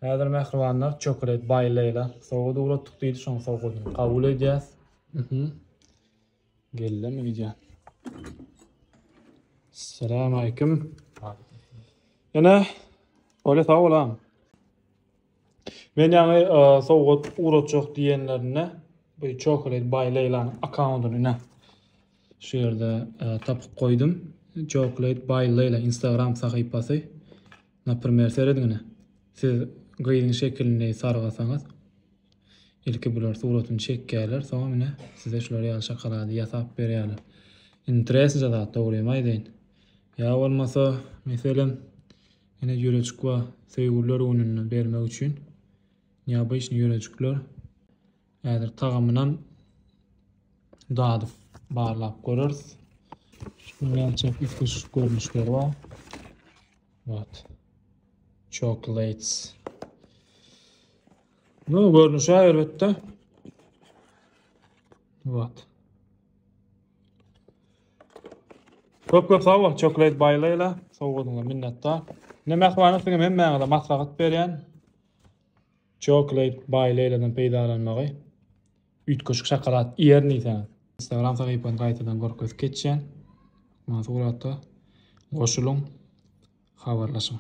Häzir mehribanlar chokolate by Leyla. Soğudu uğrattık diýdi, şoň soğudyny kabul edýäs. Gellem gidiyor. Assalamu alaikum. Yana öyle sağ olam. Men ýa-ni soğut uğratjak diýenlerine bu chocolate by Leyla'nın account'unu ne? Şu ýerde tapyp koydum. Chocolate by Leyla Instagram sahypasy. Naprimер seredine. Siz gyýdyň şekilini sargasaňyz ilki bular suratyny çekýärler, soňra mene size şolary ýaly şokolady ýasap berýärler. Interesli zat dogrymy deýin. Ya bolmasa meselem ene ýöreçik we seýgüler önüne bermek üçin ýa-da işni ýöreçikler häzir tagamynan dadyp barlap görürüz. Şundan çok üstüş görünüşler var. Evet. Chocolates. No görünüşü elbette. Evet. Köp sağ ol. Chocolate by Leyla. Soğudyňa minnetdar. Näme ähwalynysy hem mäňe maslahat berýän. Chocolate by Leyla'dan peýdalanmagy. Ütköşük şokolad ýerniýsen. Instagram sahypany gaýtadan görkezip ketýän. Maňa suratda goşulyň, habarlaşyň.